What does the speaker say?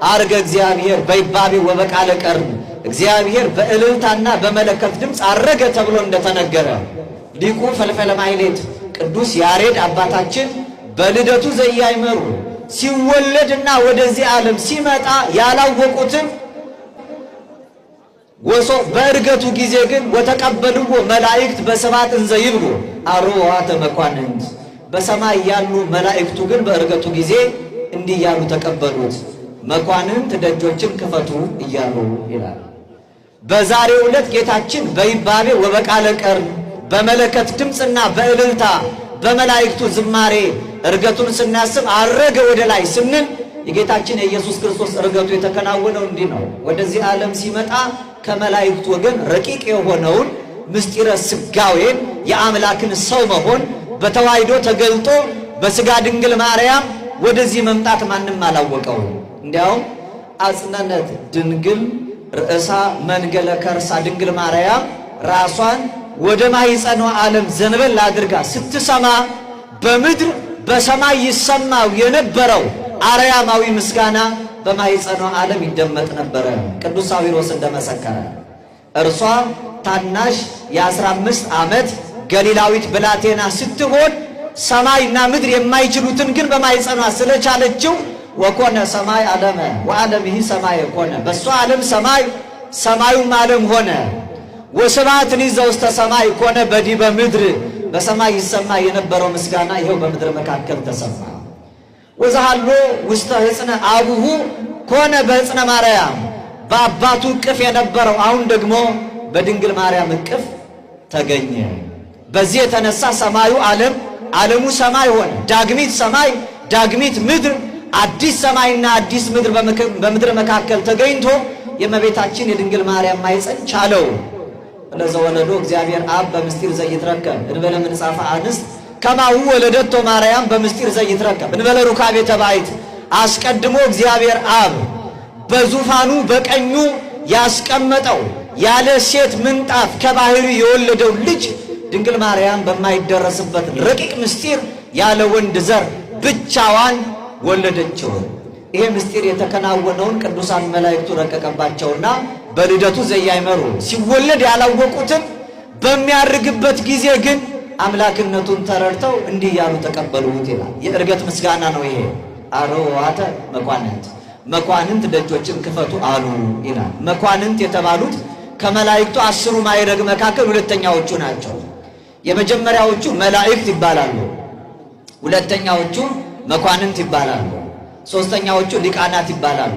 አርገ እግዚአብሔር በይባቤ ወበቃለ ቀርን እግዚአብሔር በእልልታና በመለከት ድምፅ አረገ ተብሎ እንደተነገረ ሊቁ ፈልፈለ ማሕሌት ቅዱስ ያሬድ አባታችን በልደቱ ዘያይመሩ ሲወለድና ወደዚህ ዓለም ሲመጣ ያላወቁትን ወሶ በእርገቱ ጊዜ ግን ወተቀበልዎ መላእክት በሰባት እንዘ ይብሉ አርዋተ መኳንንት በሰማይ ያሉ መላእክቱ ግን በእርገቱ ጊዜ እንዲህ ያሉ ተቀበሉት። መኳንንት ደጆችን ክፈቱ እያሉ ይላል። በዛሬው ዕለት ጌታችን በይባቤ ወበቃለ ቀርን በመለከት ድምፅና በእልልታ በመላእክቱ ዝማሬ እርገቱን ስናስብ አረገ ወደ ላይ ስንል የጌታችን የኢየሱስ ክርስቶስ እርገቱ የተከናወነው እንዲህ ነው። ወደዚህ ዓለም ሲመጣ ከመላእክቱ ወገን ረቂቅ የሆነውን ምስጢረ ስጋዌን የአምላክን ሰው መሆን በተዋሕዶ ተገልጦ በሥጋ ድንግል ማርያም ወደዚህ መምጣት ማንም አላወቀው። እንዲያውም አጽነነት ድንግል ርእሳ መንገለ ከርሳ ድንግል ማርያም ራሷን ወደ ማኅፀኗ ዓለም ዘንበል አድርጋ ስትሰማ በምድር በሰማይ ይሰማው የነበረው አርያማዊ ምስጋና በማኅፀኗ ዓለም ይደመጥ ነበረ። ቅዱስ ሳዊሮስ እንደመሰከረ እርሷ ታናሽ የ15 ዓመት ገሊላዊት ብላቴና ስትሆን ሰማይና ምድር የማይችሉትን ግን በማኅፀኗ ስለቻለችው ወኮነ ሰማይ ዓለመ ወዓለምሂ ሰማይ ኮነ በሷ ዓለም ሰማይ ሰማዩም ዓለም ሆነ። ወስብሐትኒ ዘውስተ ሰማይ ኮነ በዲበ ምድር በሰማይ ይሰማ የነበረው ምስጋና ይኸው በምድር መካከል ተሰማ። ወዛሃሎ ውስተ ሕፅነ አቡሁ ኮነ በሕፅነ ማርያም በአባቱ እቅፍ የነበረው አሁን ደግሞ በድንግል ማርያም እቅፍ ተገኘ። በዚህ የተነሳ ሰማዩ ዓለም ዓለሙ ሰማይ ሆነ። ዳግሚት ሰማይ ዳግሚት ምድር አዲስ ሰማይና አዲስ ምድር በምድር መካከል ተገኝቶ የእመቤታችን የድንግል ማርያም ማኅፀን ቻለው። ለዘወለዶ እግዚአብሔር አብ በምስጢር ዘይትረከብ እንበለ ምንጻፈ አንስት ከማሁ ወለደቶ ማርያም በምስጢር ዘይትረከብ እንበለ ሩካቤ ተባይት አስቀድሞ እግዚአብሔር አብ በዙፋኑ በቀኙ ያስቀመጠው ያለ ሴት ምንጣፍ ከባህሪ የወለደው ልጅ ድንግል ማርያም በማይደረስበት ረቂቅ ምስጢር ያለ ወንድ ዘር ብቻዋን ወለደችው። ይሄ ምስጢር የተከናወነውን ቅዱሳን መላእክቱ ረቀቀባቸውና በልደቱ ዘያይመሩ ሲወለድ ያላወቁትን በሚያርግበት ጊዜ ግን አምላክነቱን ተረድተው እንዲህ ያሉ ተቀበሉት ይላል። የእርገት ምስጋና ነው ይሄ። አርዋተ መኳንንት መኳንንት ደጆችን ክፈቱ አሉ ይላል። መኳንንት የተባሉት ከመላእክቱ 10ሩ ማዕረግ መካከል ሁለተኛዎቹ ናቸው። የመጀመሪያዎቹ መላእክት ይባላሉ። ሁለተኛዎቹ መኳንንት ይባላሉ። ሶስተኛዎቹ ሊቃናት ይባላሉ።